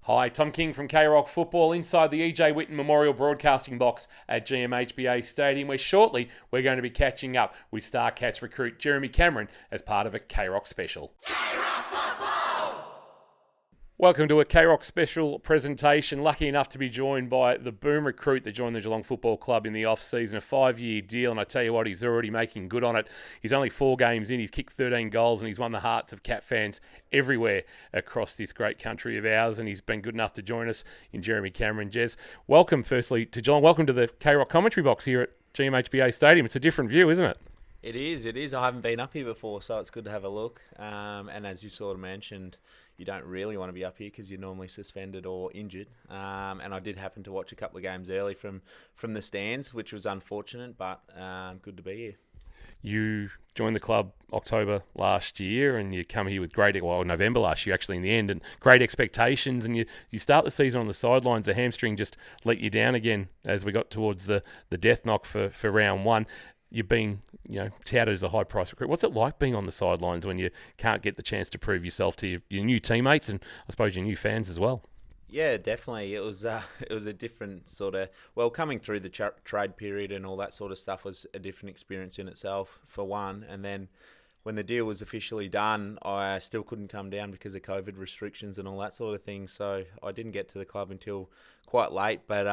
Hi, Tom King from K-Rock Football inside the EJ Whitten Memorial Broadcasting Box at GMHBA Stadium, where shortly we're going to be catching up with Star Cats recruit Jeremy Cameron as part of a K-Rock special. K-Rock Football! Welcome to a K-Rock special presentation. Lucky enough to be joined by the boom recruit that joined the Geelong Football Club in the off-season, a 5-year deal, and I tell you what, he's already making good on it. He's only 4 games in, he's kicked 13 goals, and he's won the hearts of Cat fans everywhere across this great country of ours, and he's been good enough to join us in Jeremy Cameron. Jez, welcome firstly to Geelong. Welcome to the K-Rock commentary box here at GMHBA Stadium. It's a different view, isn't it? It is. I haven't been up here before, so it's good to have a look. And as you sort of mentioned, you don't really want to be up here because you're normally suspended or injured. And I did happen to watch a couple of games early from the stands, which was unfortunate, but good to be here. You joined the club October last year, and you come here with November last year actually in the end, and great expectations, and you start the season on the sidelines. The hamstring just let you down again as we got towards the death knock for round one. You've been, touted as a high-price recruit. What's it like being on the sidelines when you can't get the chance to prove yourself to your new teammates and I suppose your new fans as well? Yeah, definitely. It was a different sort of... Well, coming through the trade period and all that sort of stuff was a different experience in itself, for one. And then when the deal was officially done, I still couldn't come down because of COVID restrictions and all that sort of thing. So I didn't get to the club until quite late. But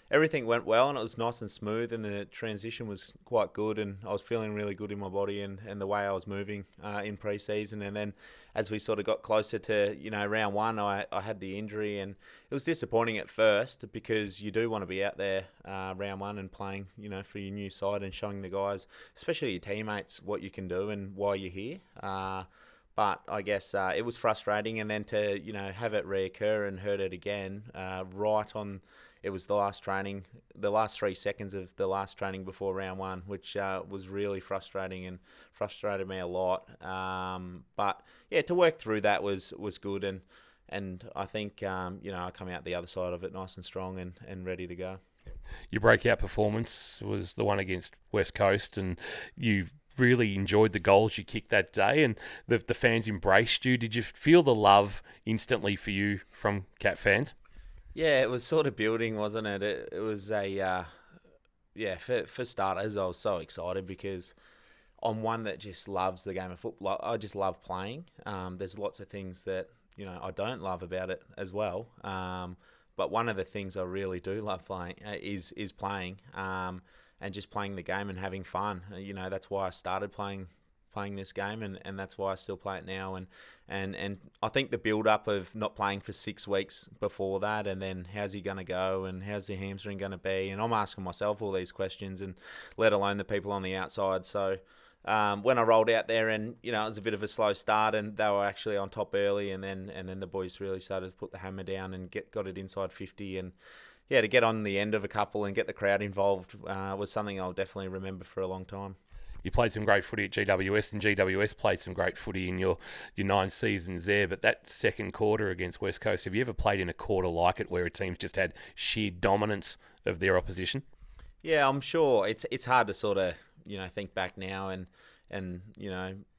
everything went well and it was nice and smooth and the transition was quite good and I was feeling really good in my body and the way I was moving in pre-season. And then as we sort of got closer to, round one, I had the injury and it was disappointing at first because you do want to be out there round one and playing, for your new side and showing the guys, especially your teammates, what you can do and why you're here. But I guess it was frustrating, and then to have it reoccur and hurt it again right on. It was the last 3 seconds of the last training before round one, which was really frustrating and frustrated me a lot. But yeah, to work through that was good, and I think I come out the other side of it nice and strong and ready to go. Your breakout performance was the one against West Coast, and you really enjoyed the goals you kicked that day, and the fans embraced you. Did you feel the love instantly for you from Cat fans? Yeah, it was sort of building, wasn't it? It was for starters, I was so excited because I'm one that just loves the game of football. I just love playing. There's lots of things that, I don't love about it as well. But one of the things I really do love playing is playing. And just playing the game and having fun. That's why I started playing this game, and that's why I still play it now. And I think the build-up of not playing for 6 weeks before that, and then how's he going to go, and how's the hamstring going to be, and I'm asking myself all these questions, and let alone the people on the outside. So when I rolled out there, and it was a bit of a slow start, and they were actually on top early, and then the boys really started to put the hammer down and got it inside 50, and yeah, to get on the end of a couple and get the crowd involved was something I'll definitely remember for a long time. You played some great footy at GWS, and GWS played some great footy in your 9 seasons there. But that second quarter against West Coast, have you ever played in a quarter like it where a team's just had sheer dominance of their opposition? Yeah, I'm sure. It's hard to sort of think back now and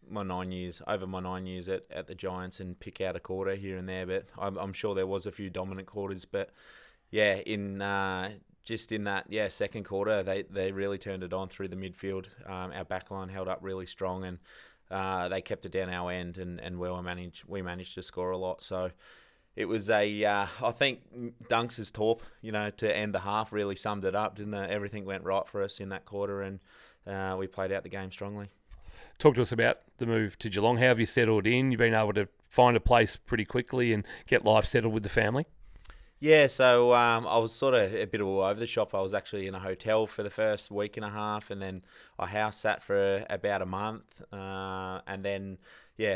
my 9 years at the Giants and pick out a quarter here and there. But I'm sure there was a few dominant quarters, but. Yeah, in that second quarter, they really turned it on through the midfield. Our backline held up really strong, and they kept it down our end, and we managed to score a lot. So it was I think Dunks' torp, to end the half really summed it up, didn't it? Everything went right for us in that quarter, and we played out the game strongly. Talk to us about the move to Geelong. How have you settled in? You've been able to find a place pretty quickly and get life settled with the family? Yeah, so I was sort of a bit all over the shop. I was actually in a hotel for the first week and a half, and then I house sat for about a month, and then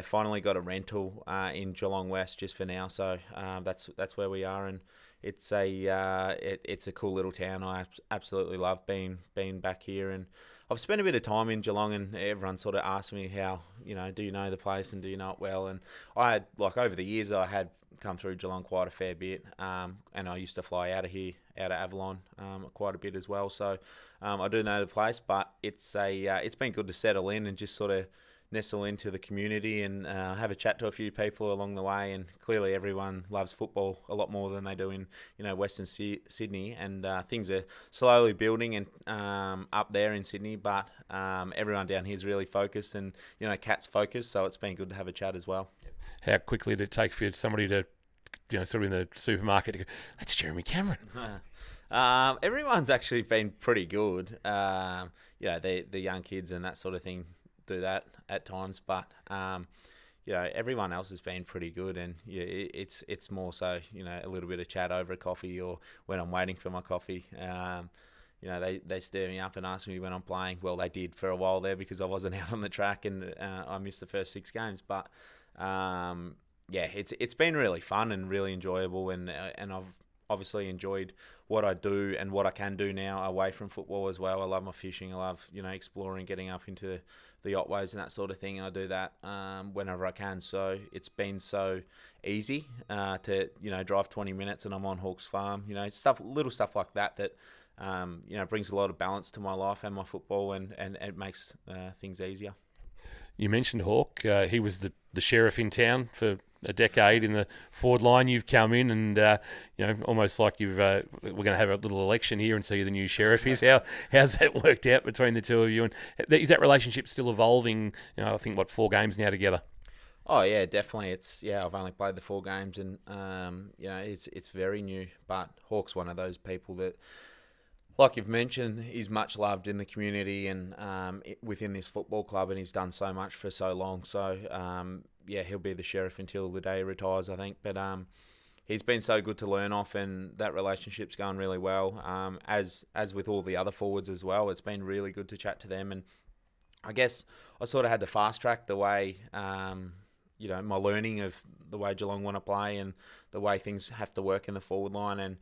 finally got a rental in Geelong West just for now. So that's where we are, and it's a cool little town. I absolutely love being back here, and I've spent a bit of time in Geelong, and everyone sort of asks me how do you know the place and do you know it well? And I had over the years I had come through Geelong quite a fair bit, and I used to fly out of Avalon quite a bit as well. So I do know the place, but it's been good to settle in and just sort of nestle into the community and have a chat to a few people along the way. And clearly, everyone loves football a lot more than they do in Western Sydney. And things are slowly building and up there in Sydney, but everyone down here is really focused and Cat's focused. So it's been good to have a chat as well. How quickly did it take for somebody to, sort of in the supermarket, to go, that's Jeremy Cameron? Everyone's actually been pretty good. The young kids and that sort of thing do that at times, but everyone else has been pretty good, and it's more so a little bit of chat over a coffee or when I'm waiting for my coffee. They stir me up and ask me when I'm playing. Well, they did for a while there because I wasn't out on the track and I missed the first 6 games, but it's been really fun and really enjoyable, and I've obviously enjoyed what I do and what I can do now away from football as well. I love my fishing. I love exploring, getting up into the Otways and that sort of thing. And I do that whenever I can. So it's been so easy to drive 20 minutes and I'm on Hawke's Farm. Little stuff like that brings a lot of balance to my life and my football, and it makes things easier. You mentioned Hawke. He was the sheriff in town for a decade in the forward line. You've come in and almost like we're going to have a little election here and see who the new sheriff is. How's that worked out between the two of you? And is that relationship still evolving? I think 4 games now together. Oh yeah, definitely. I've only played the 4 games, and it's very new. But Hawke's one of those people that, like you've mentioned, he's much loved in the community and within this football club, and he's done so much for so long. So he'll be the sheriff until the day he retires, I think. But he's been so good to learn off, and that relationship's going really well. As with all the other forwards as well, it's been really good to chat to them. And I guess I sort of had to fast track the way my learning of the way Geelong want to play and the way things have to work in the forward line. And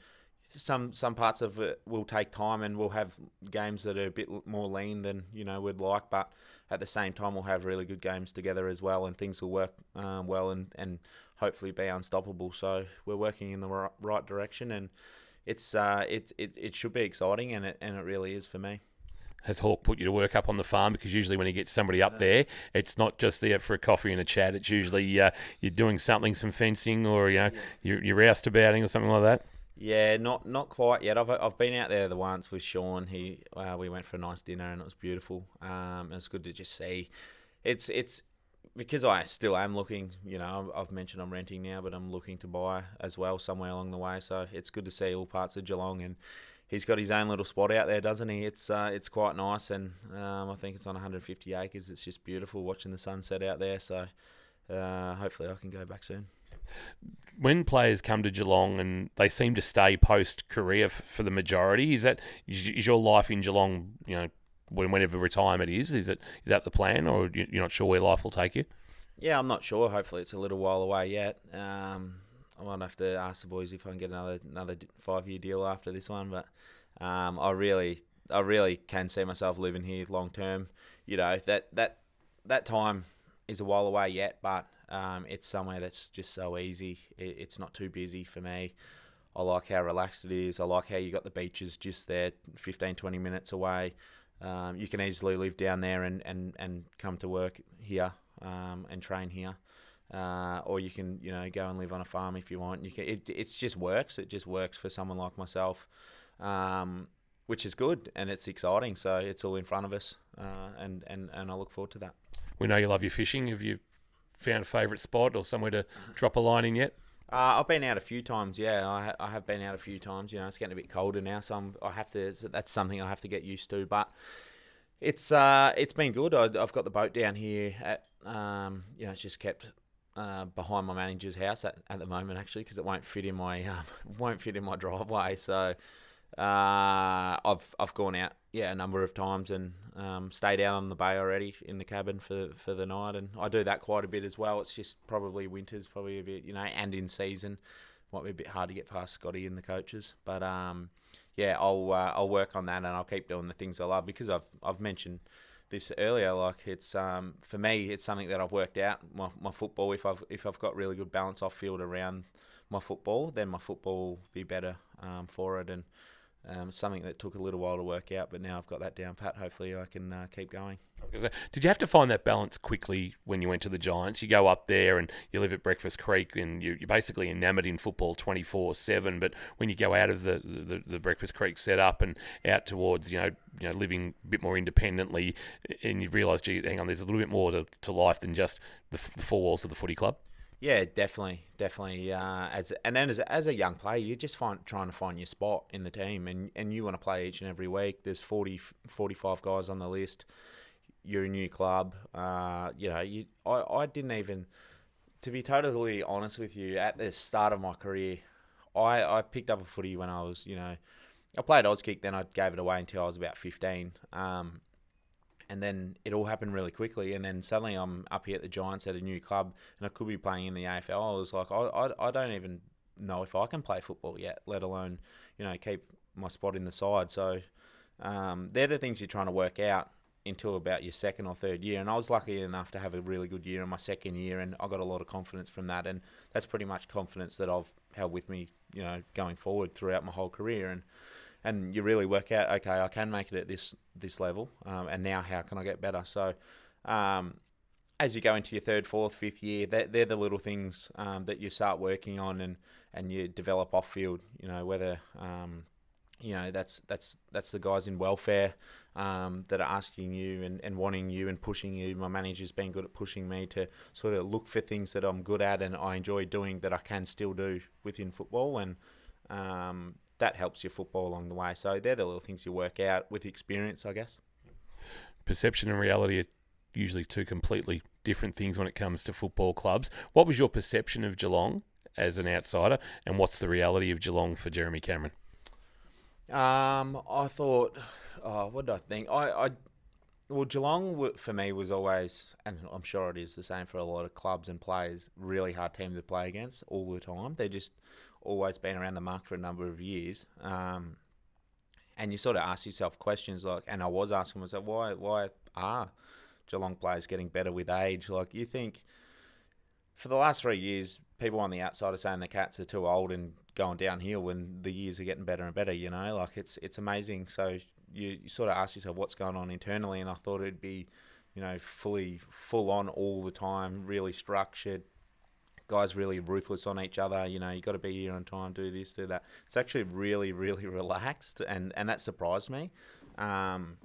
some parts of it will take time, and we'll have games that are a bit more lean than we'd like, but at the same time we'll have really good games together as well, and things will work well and hopefully be unstoppable. So we're working in the right direction, and it should be exciting, and it really is for me. Has Hawke put you to work up on the farm? Because usually when you get somebody up there, it's not just there for a coffee and a chat. It's usually you're doing something, some fencing, or you're roustabouting or something like that. Yeah, not quite yet. I've been out there the once with Sean. We went for a nice dinner and it was beautiful. It was good to just see. It's because I still am looking. I've mentioned I'm renting now, but I'm looking to buy as well somewhere along the way. So it's good to see all parts of Geelong, and he's got his own little spot out there, doesn't he? It's quite nice, and I think it's on 150 acres. It's just beautiful watching the sunset out there. So hopefully I can go back soon. When players come to Geelong and they seem to stay post-career for the majority, is your life in Geelong, whenever retirement is that the plan, or you're not sure where life will take you? Yeah, I'm not sure. Hopefully it's a little while away yet. I might have to ask the boys if I can get another 5-year deal after this one, but I really can see myself living here long term. That time is a while away yet, but it's somewhere that's just so easy. It's not too busy for me. I like how relaxed it is. I like how you got the beaches just there, 15, 20 minutes away. You can easily live down there and come to work here and train here. Or you can, go and live on a farm if you want. It just works. It just works for someone like myself, which is good, and it's exciting. So it's all in front of us, and I look forward to that. We know you love your fishing. Have you found a favourite spot or somewhere to drop a line in yet? I've been out a few times. Yeah, I have been out a few times. It's getting a bit colder now, so that's something I have to get used to. But it's been good. I've got the boat down here at it's just kept behind my manager's house at the moment, actually, because it won't fit in my driveway. So I've gone out a number of times and stayed out on the bay already in the cabin for the night, and I do that quite a bit as well. It's just probably winter's probably a bit, and in season might be a bit hard to get past Scotty and the coaches, but I'll work on that, and I'll keep doing the things I love, because I've mentioned this earlier. Like, it's for me, it's something that I've worked out. My football, if I've got really good balance off field around my football, then my football will be better for it. And something that took a little while to work out, but now I've got that down pat. Hopefully I can keep going. I was gonna say, did you have to find that balance quickly when you went to the Giants? You go up there and you live at Breakfast Creek and you're basically enamoured in football 24/7. But when you go out of the Breakfast Creek setup and out towards living a bit more independently, and you realise, gee, hang on, there's a little bit more to life than just the four walls of the footy club. Yeah, definitely. As a young player, you're just trying to find your spot in the team, and you want to play each and every week. There's 40, 45 guys on the list. You're a new club. I didn't even, to be totally honest with you, at the start of my career, I picked up a footy when I was, I played Auskick, then I gave it away until I was about 15. And then it all happened really quickly, and then suddenly I'm up here at the Giants at a new club, and I could be playing in the AFL. I was like, I don't even know if I can play football yet, let alone, keep my spot in the side. So they're the things you're trying to work out until about your second or third year. And I was lucky enough to have a really good year in my second year, and I got a lot of confidence from that. And that's pretty much confidence that I've held with me, going forward throughout my whole career. And you really work out, okay, I can make it at this level, and now how can I get better? So as you go into your third, fourth, fifth year, they're the little things that you start working on and you develop off field. Whether that's the guys in welfare that are asking you and wanting you and pushing you. My manager's been good at pushing me to sort of look for things that I'm good at and I enjoy doing that I can still do within football, and that helps your football along the way. So they're the little things you work out with experience, I guess. Perception and reality are usually two completely different things when it comes to football clubs. What was your perception of Geelong as an outsider, and what's the reality of Geelong for Jeremy Cameron? I thought, what did I think? Well, Geelong for me was always, and I'm sure it is the same for a lot of clubs and players, really hard team to play against all the time. They just always been around the mark for a number of years. And you sort of ask yourself questions like, and I was asking myself, why are Geelong players getting better with age? Like, you think for the last 3 years, people on the outside are saying the Cats are too old and going downhill when the years are getting better and better, like it's amazing. So you sort of ask yourself what's going on internally, and I thought it'd be, full on all the time, really structured, guys really ruthless on each other. You got to be here on time, do this, do that. It's actually really, really relaxed, and that surprised me. And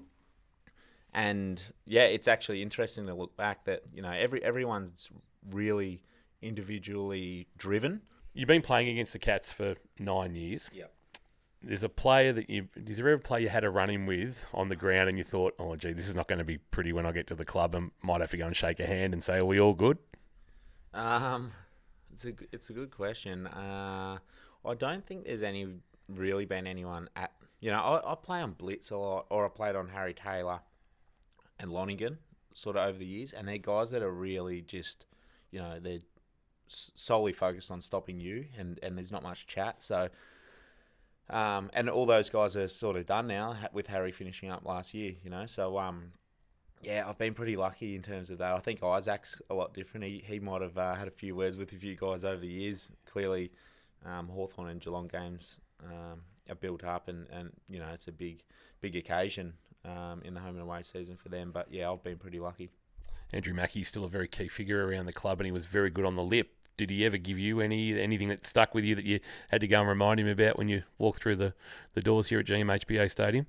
yeah, it's actually interesting to look back that everyone's really individually driven. You've been playing against the Cats for 9 years. Yep. There's a player is there ever a player you had a run-in with on the ground and you thought, oh, gee, this is not going to be pretty when I get to the club and might have to go and shake a hand and say, are we all good? It's a good question. I don't think there's really been anyone at, I play on Blitz a lot, or I played on Harry Taylor and Lonigan sort of over the years, and they're guys that are really just, they're solely focused on stopping you, and there's not much chat. So, and all those guys are sort of done now with Harry finishing up last year, So, yeah, I've been pretty lucky in terms of that. I think Isaac's a lot different. He might have had a few words with a few guys over the years. Clearly, Hawthorn and Geelong games are built up, and it's a big occasion in the home and away season for them. But yeah, I've been pretty lucky. Andrew Mackey's still a very key figure around the club, and he was very good on the lip. Did he ever give you anything that stuck with you that you had to go and remind him about when you walked through the doors here at GMHBA Stadium?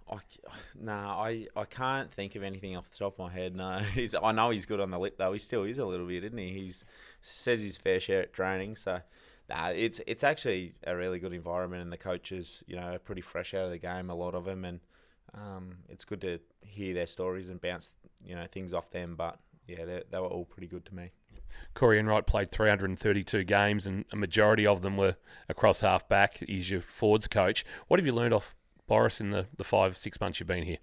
I can't think of anything off the top of my head. No, I know he's good on the lip though. He still is a little bit, isn't he? He says he's fair share at training. So, it's actually a really good environment, and the coaches, are pretty fresh out of the game, a lot of them, and it's good to hear their stories and bounce, things off them. But yeah, they were all pretty good to me. Corey Enright played 332 games, and a majority of them were across half back. He's your forwards coach. What have you learned off Boris in the 5-6 months you've been here?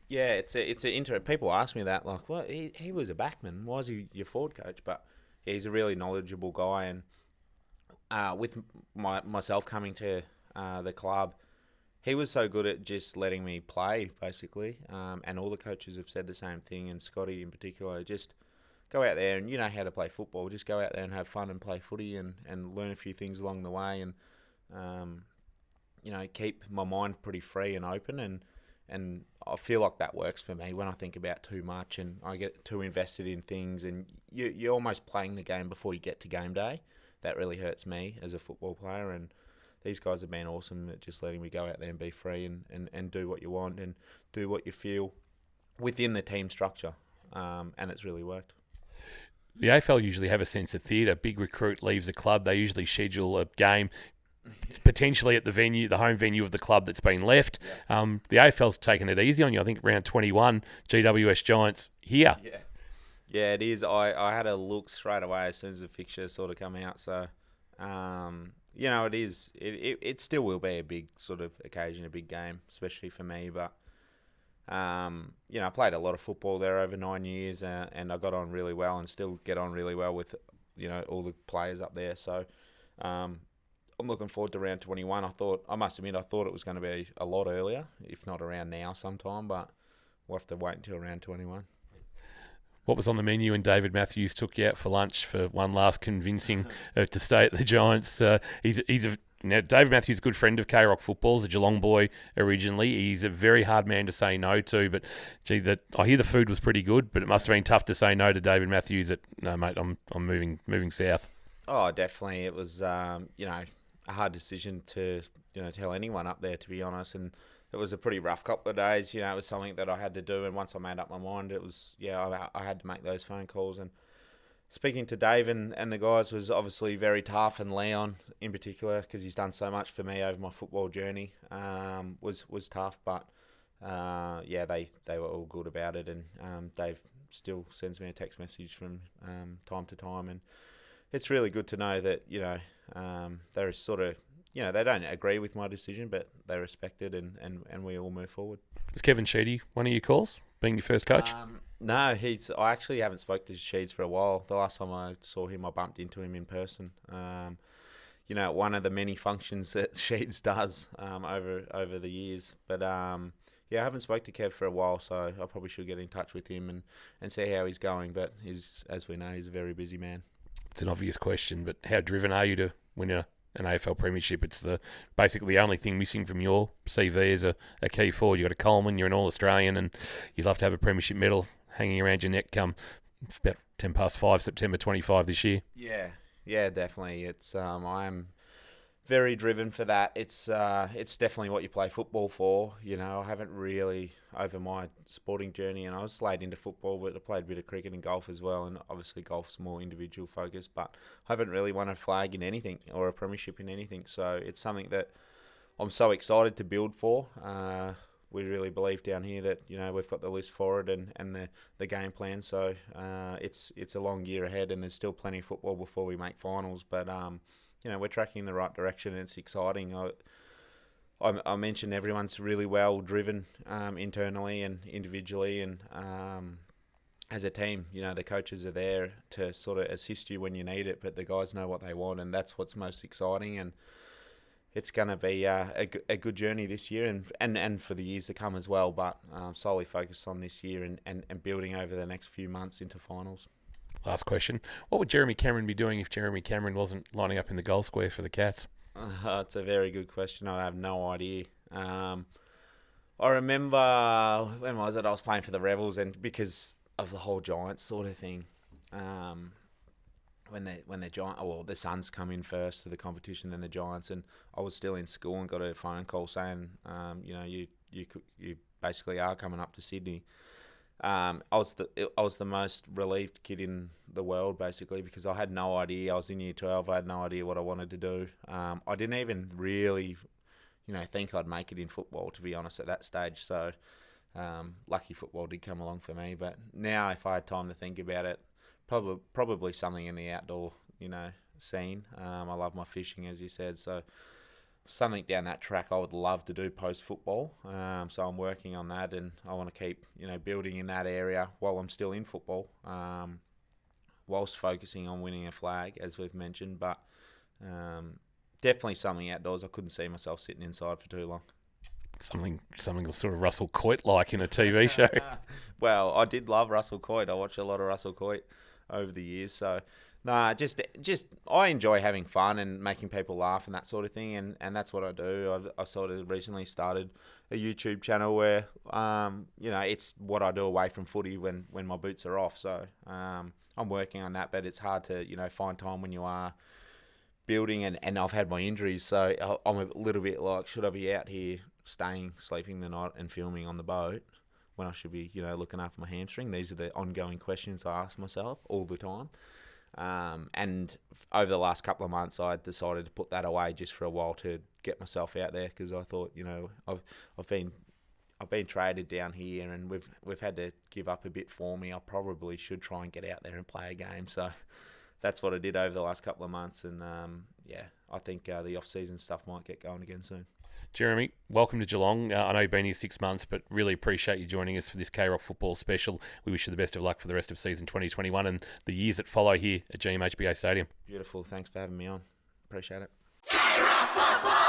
Yeah, it's an people ask me that, like, well, he was a backman. Why is he your forward coach? But yeah, he's a really knowledgeable guy, and with myself coming to the club, he was so good at just letting me play, basically. And all the coaches have said the same thing, and Scotty in particular, just go out there and you know how to play football. Just go out there and have fun and play footy and learn a few things along the way. And keep my mind pretty free and open, and I feel like that works for me when I think about too much and I get too invested in things, and you're almost playing the game before you get to game day. That really hurts me as a football player, and these guys have been awesome at just letting me go out there and be free and do what you want and do what you feel within the team structure, and it's really worked. The AFL usually have a sense of theatre. Big recruit leaves a club, they usually schedule a game potentially at the home venue of the club that's been left. Yeah. The AFL's taken it easy on you. I think round 21, GWS Giants here. Yeah, it is. I had a look straight away as soon as the fixture sort of come out. So, it is. It still will be a big sort of occasion, a big game, especially for me. But, I played a lot of football there over 9 years, and I got on really well and still get on really well with, all the players up there. So, I'm looking forward to round 21. I must admit, I thought it was going to be a lot earlier, if not around now sometime, but we'll have to wait until round 21. What was on the menu when David Matthews took you out for lunch for one last convincing to stay at the Giants? David Matthews is a good friend of K-Rock football. He's a Geelong boy originally. He's a very hard man to say no to, but I hear the food was pretty good, but it must have been tough to say no to David Matthews. No, mate, I'm moving south. Oh, definitely. It was, a hard decision to, tell anyone up there, to be honest. And it was a pretty rough couple of days. It was something that I had to do. And once I made up my mind, it was, I had to make those phone calls. And speaking to Dave and the guys was obviously very tough. And Leon in particular, because he's done so much for me over my football journey, was tough. But, they were all good about it. And Dave still sends me a text message from time to time. And it's really good to know that, they're sort of, they don't agree with my decision, but they respect it and we all move forward. Was Kevin Sheedy one of your calls, being your first coach? No, I actually haven't spoke to Sheeds for a while. The last time I saw him, I bumped into him in person. One of the many functions that Sheeds does over the years. But, I haven't spoke to Kev for a while, so I probably should get in touch with him and see how he's going. But as we know, he's a very busy man. It's an obvious question, but how driven are you to win an AFL premiership? It's basically the only thing missing from your CV as a key forward. You've got a Coleman, you're an All-Australian, and you'd love to have a premiership medal hanging around your neck come about 5 September 25 this year. Yeah, definitely. It's I'm very driven for that. It's definitely what you play football for. I haven't really, over my sporting journey, and I was late into football, but I played a bit of cricket and golf as well, and obviously golf's more individual focused, but I haven't really won a flag in anything or a premiership in anything, so it's something that I'm so excited to build for. We really believe down here that, we've got the list for it and the game plan, so it's a long year ahead, and there's still plenty of football before we make finals, but we're tracking in the right direction, and it's exciting. I mentioned everyone's really well driven internally and individually, and as a team, the coaches are there to sort of assist you when you need it, but the guys know what they want, and that's what's most exciting. And it's going to be a good journey this year and for the years to come as well, but solely focused on this year and building over the next few months into finals. Last question. What would Jeremy Cameron be doing if Jeremy Cameron wasn't lining up in the goal square for the Cats? It's a very good question. I have no idea. I remember, when was it? I was playing for the Rebels, and because of the whole Giants sort of thing, when the Giants, the Suns come in first to the competition, then the Giants, and I was still in school and got a phone call saying, you basically are coming up to Sydney. I was the most relieved kid in the world, basically, because I had no idea. I was in year 12. I had no idea what I wanted to do. I didn't even really, think I'd make it in football, to be honest, at that stage. So, lucky football did come along for me. But now, if I had time to think about it, probably something in the outdoor, scene. I love my fishing, as you said. So, something down that track I would love to do post-football. So I'm working on that, and I want to keep, building in that area while I'm still in football, whilst focusing on winning a flag, as we've mentioned. But definitely something outdoors. I couldn't see myself sitting inside for too long. Something sort of Russell Coit-like in a TV show. Well, I did love Russell Coit. I watched a lot of Russell Coit over the years, so Nah, just I enjoy having fun and making people laugh and that sort of thing, and that's what I do. I've sort of recently started a YouTube channel where, it's what I do away from footy when my boots are off. So I'm working on that, but it's hard to, find time when you are building, and I've had my injuries, so I'm a little bit like, should I be out here sleeping the night and filming on the boat when I should be, looking after my hamstring? These are the ongoing questions I ask myself all the time. And over the last couple of months, I decided to put that away just for a while to get myself out there, because I thought, I've been traded down here, and we've had to give up a bit for me. I probably should try and get out there and play a game. So that's what I did over the last couple of months, and I think the off-season stuff might get going again soon. Jeremy, welcome to Geelong. I know you've been here 6 months, but really appreciate you joining us for this K-Rock football special. We wish you the best of luck for the rest of season 2021 and the years that follow here at GMHBA Stadium. Beautiful. Thanks for having me on. Appreciate it. K-Rock football!